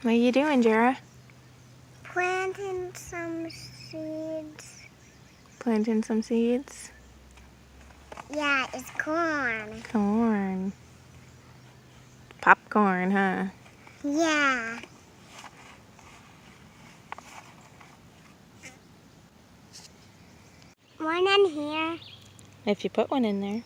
What are you doing, Jara? Planting some seeds. Planting some seeds? Yeah, it's corn. Corn. Popcorn, huh? Yeah. One in here. If you put one in there.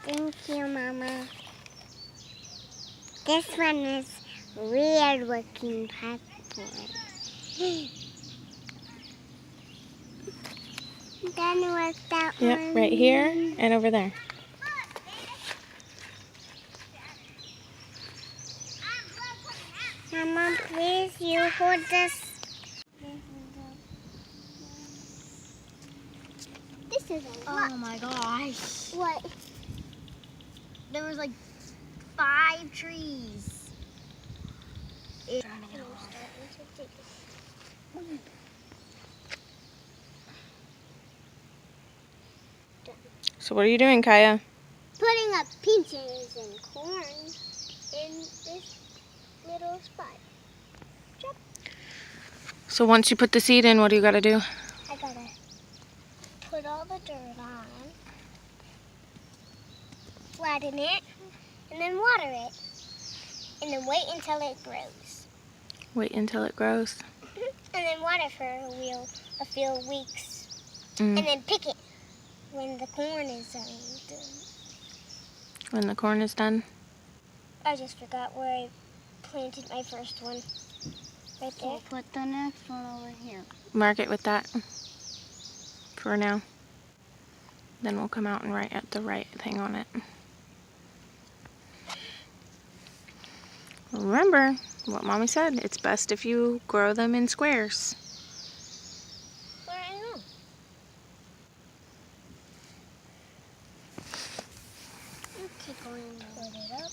Thank you, Mama. This one is weird looking popcorn. Then work that one. Yep, right here and over there. Mama, please, you hold this. This is a lot. Oh my gosh. What? There was like 5 trees. So what are you doing, Kaya? Putting up peaches and corn in this little spot. So once you put the seed in, what do you gotta do? I gotta put all the dirt on, flatten it, and then water it. And then wait until it grows. Wait until it grows. And then water for a few weeks. Mm. And then pick it when the corn is done. When the corn is done. I just forgot where I planted my first one. Right there. We'll put the next one over here. Mark it with that for now. Then we'll come out and write at the right thing on it. Remember what Mommy said, it's best if you grow them in squares. Where I know. Okay, going to put it up.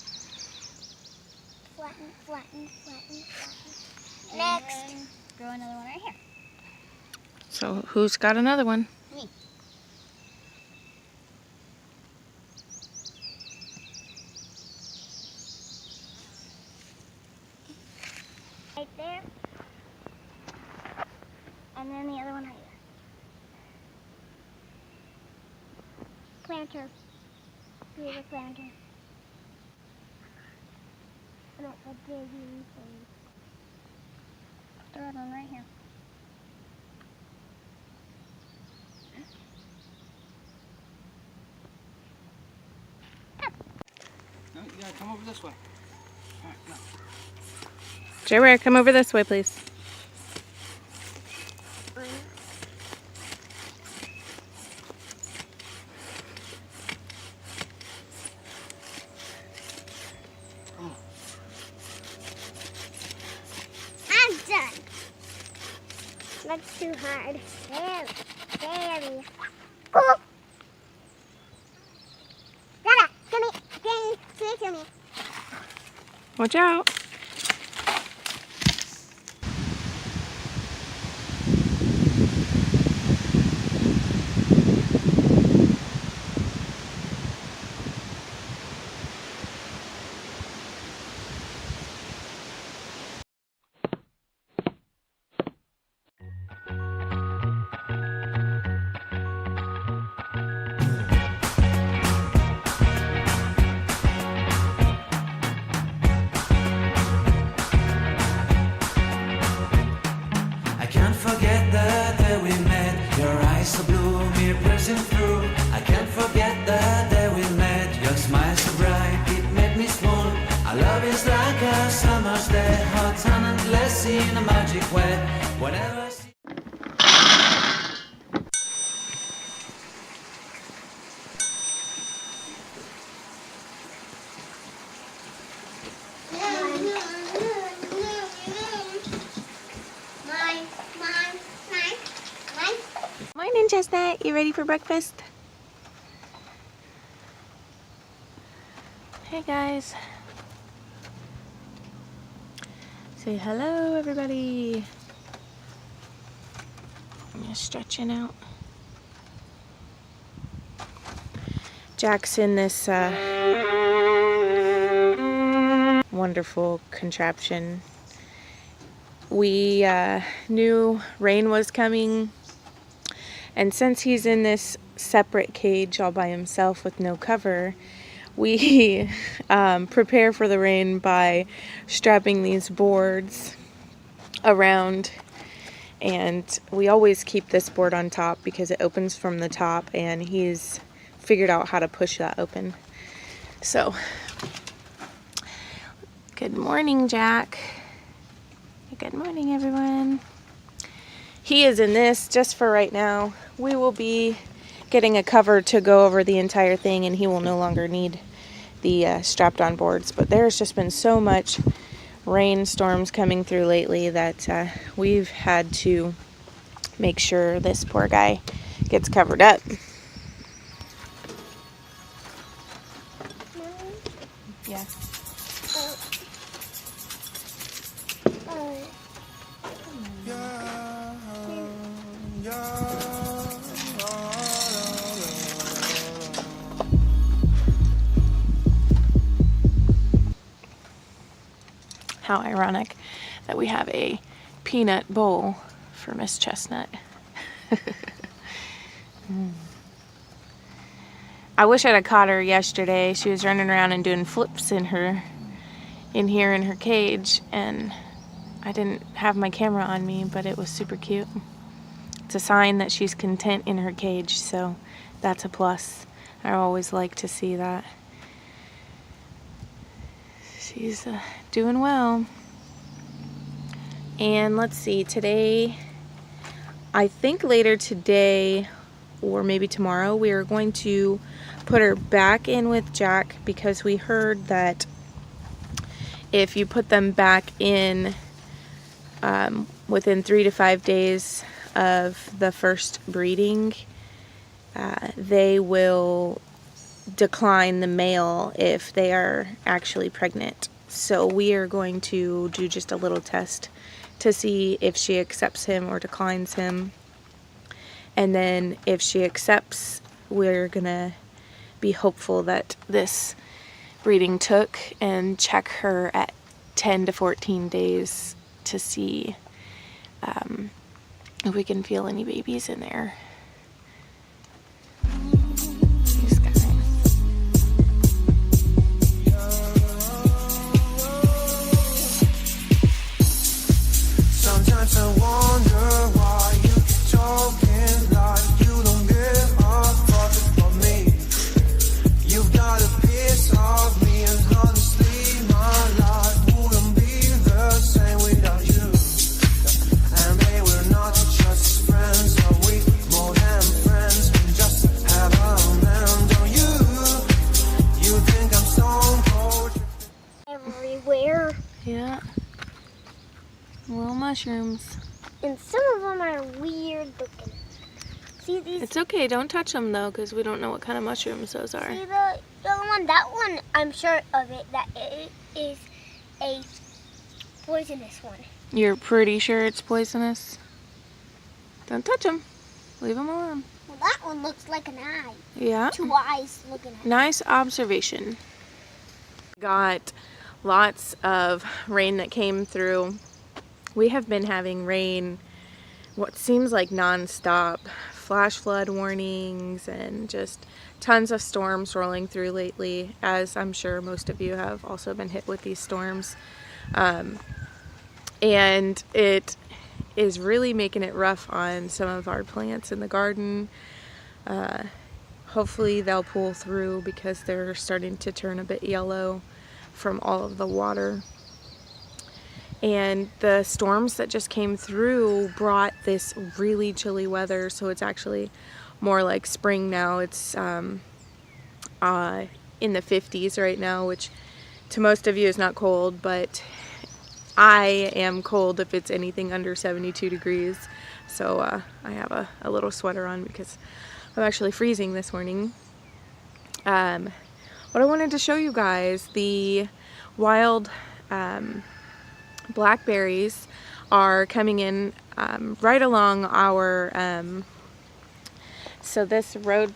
Flatten, flatten, flatten, flatten. Next. Grow another one right here. So who's got another one? Me. Right there. And then the other one right here. Planter. Here's a planter. And that's a digging thing. Third one right here. No, you gotta come over this way. All right, no. Jara, come over this way, please. I'm done. That's too hard. Very. Oh! Dada, give it to me. Watch out. I can't forget the day we met. Your eyes so blue, me piercing through. I can't forget the day we met. Your smile so bright, it made me swoon. Our love is like a summer's day, hot and endless in a magic way. Whenever I see Morning, Chestnut. You ready for breakfast? Hey, guys. Say hello, everybody. I'm just stretching out. Jack's in this wonderful contraption. We knew rain was coming, and since he's in this separate cage all by himself with no cover, we prepare for the rain by strapping these boards around, and we always keep this board on top because it opens from the top, and he's figured out how to push that open. So, good morning, Jack. Good morning, everyone. He is in this just for right now. We will be getting a cover to go over the entire thing, and he will no longer need the strapped on boards. But there's just been so much rainstorms coming through lately that we've had to make sure this poor guy gets covered up. Yeah. How ironic that we have a peanut bowl for Miss Chestnut. I wish I'd have caught her yesterday. She was running around and doing flips in here in her cage, and I didn't have my camera on me, but it was super cute. It's a sign that she's content in her cage, so that's a plus. I always like to see that. She's doing well. And let's see, today, I think later today or maybe tomorrow, we are going to put her back in with Jack, because we heard that if you put them back in within 3 to 5 days of the first breeding, they will decline the male if they are actually pregnant. So we are going to do just a little test to see if she accepts him or declines him. And then if she accepts, we're gonna be hopeful that this breeding took, and check her at 10 to 14 days to see if we can feel any babies in there. Sometimes I wonder why you keep talking like you don't give a fuck about me. You've got a piece of me, and honestly my life wouldn't be the same without you. And they were not just friends, are we more than friends? We just have a man, don't you? You think I'm stone cold Everywhere. Yeah. Little mushrooms. And some of them are weird looking. See these? It's okay, don't touch them though, because we don't know what kind of mushrooms those are. See the yellow one? That one, I'm sure of it, that it is a poisonous one. You're pretty sure it's poisonous? Don't touch them. Leave them alone. Well, that one looks like an eye. Yeah. 2 eyes looking at Nice observation. Got lots of rain that came through. We have been having rain what seems like non-stop. Flash flood warnings and just tons of storms rolling through lately, as I'm sure most of you have also been hit with these storms. And it is really making it rough on some of our plants in the garden. Hopefully they'll pull through, because they're starting to turn a bit yellow from all of the water. And the storms that just came through brought this really chilly weather, so it's actually more like spring now. It's in the 50s right now, which to most of you is not cold, but I am cold if it's anything under 72 degrees. So I have a little sweater on because I'm actually freezing this morning. What I wanted to show you guys, the wild blackberries are coming in right along our so this road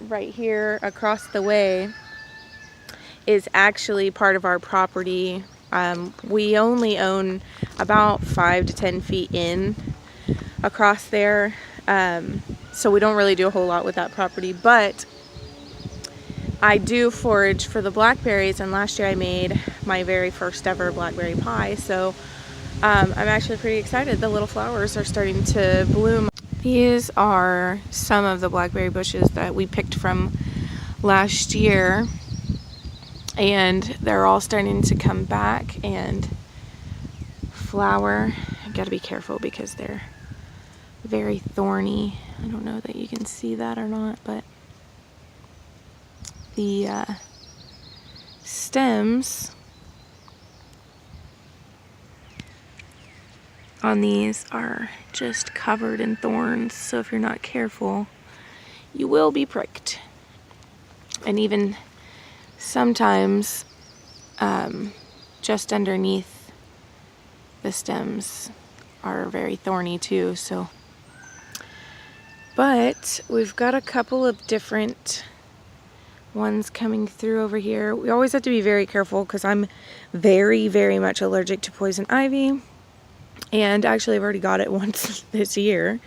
right here across the way is actually part of our property. We only own about 5 to 10 feet in across there, so we don't really do a whole lot with that property, but I do forage for the blackberries, and last year I made my very first ever blackberry pie, so I'm actually pretty excited. The little flowers are starting to bloom. These are some of the blackberry bushes that we picked from last year, and they're all starting to come back and flower. I gotta be careful because they're very thorny. I don't know that you can see that or not, but the stems on these are just covered in thorns, so if you're not careful, you will be pricked. And even sometimes just underneath the stems are very thorny too, so. But we've got a couple of different ones coming through over here. We always have to be very careful because I'm very, very much allergic to poison ivy. And actually I've already got it once this year.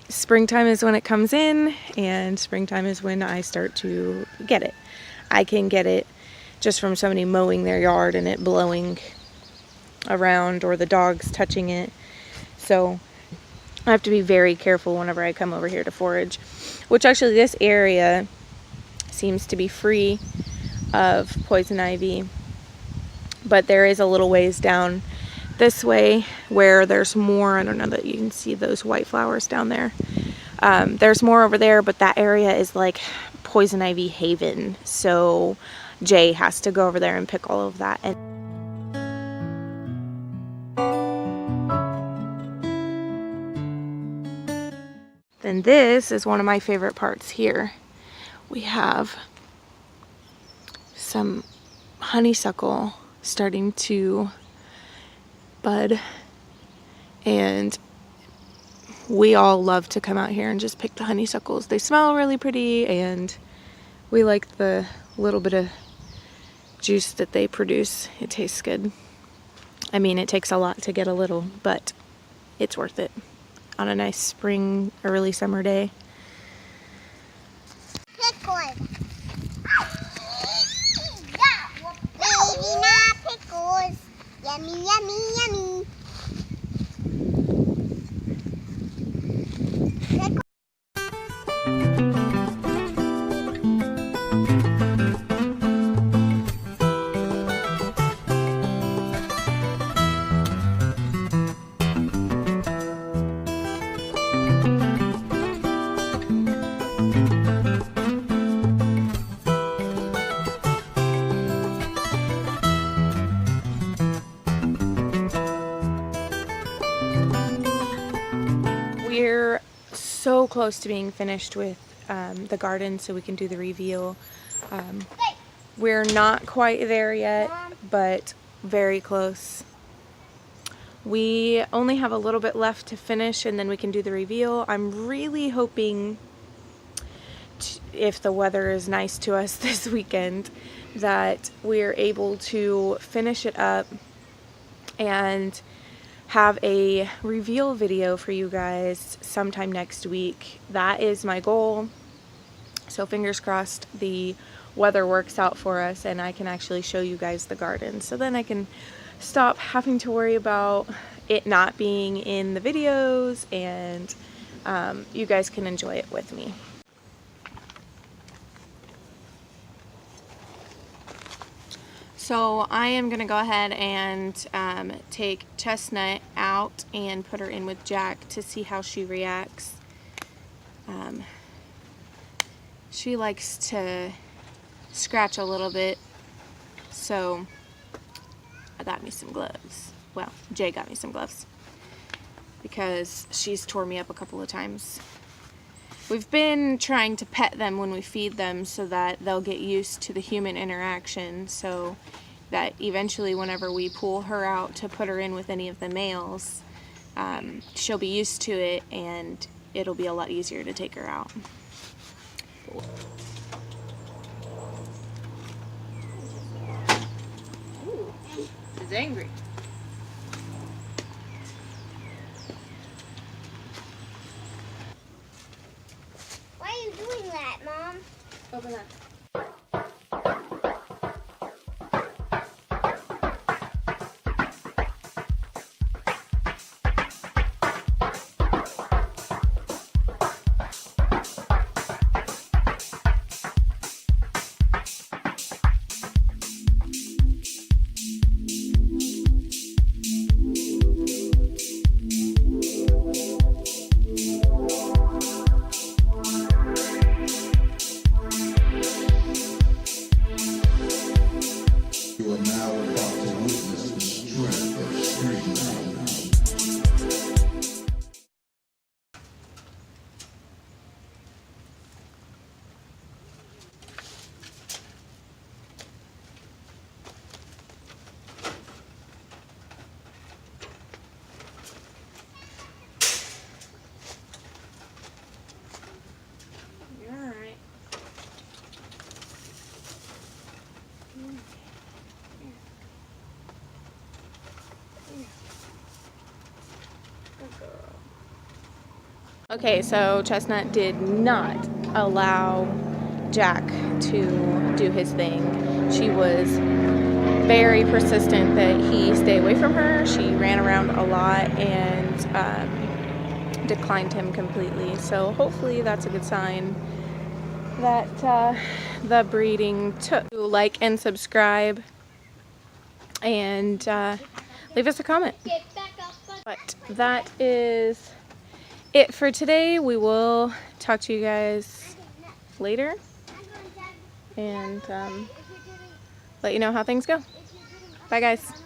Springtime is when it comes in, and springtime is when I start to get it. I can get it just from somebody mowing their yard and it blowing around, or the dogs touching it. So I have to be very careful whenever I come over here to forage, which actually this area seems to be free of poison ivy, but there is a little ways down this way where there's more. I don't know that you can see those white flowers down there. There's more over there, but that area is like poison ivy haven, so Jay has to go over there and pick all of that. And then this is one of my favorite parts here. We have some honeysuckle starting to bud, and we all love to come out here and just pick the honeysuckles. They smell really pretty, and we like the little bit of juice that they produce. It tastes good. I mean, it takes a lot to get a little, but it's worth it on a nice spring, early summer day. Pickles. Baby, not pickles. Yummy, yummy, yummy. We're so close to being finished with the garden so we can do the reveal. We're not quite there yet, but very close. We only have a little bit left to finish and then we can do the reveal. I'm really hoping, if the weather is nice to us this weekend, that we're able to finish it up and have a reveal video for you guys sometime next week. That is my goal. So fingers crossed the weather works out for us and I can actually show you guys the garden. So then I can stop having to worry about it not being in the videos, and you guys can enjoy it with me. So I am going to go ahead and take Chestnut out and put her in with Jack to see how she reacts. She likes to scratch a little bit, so I got me some gloves. Well, Jay got me some gloves because she's tore me up a couple of times. We've been trying to pet them when we feed them so that they'll get used to the human interaction, so that eventually whenever we pull her out to put her in with any of the males, she'll be used to it and it'll be a lot easier to take her out. is angry. Why are you doing that, Mom? Open that. You are now about to witness the strength of street knowledge. You're all right. Okay, so Chestnut did not allow Jack to do his thing. She was very persistent that he stay away from her. She ran around a lot and declined him completely. So hopefully that's a good sign that the breeding took. Like and subscribe and leave us a comment. But that is it for today. We will talk to you guys later and let you know how things go. Bye guys.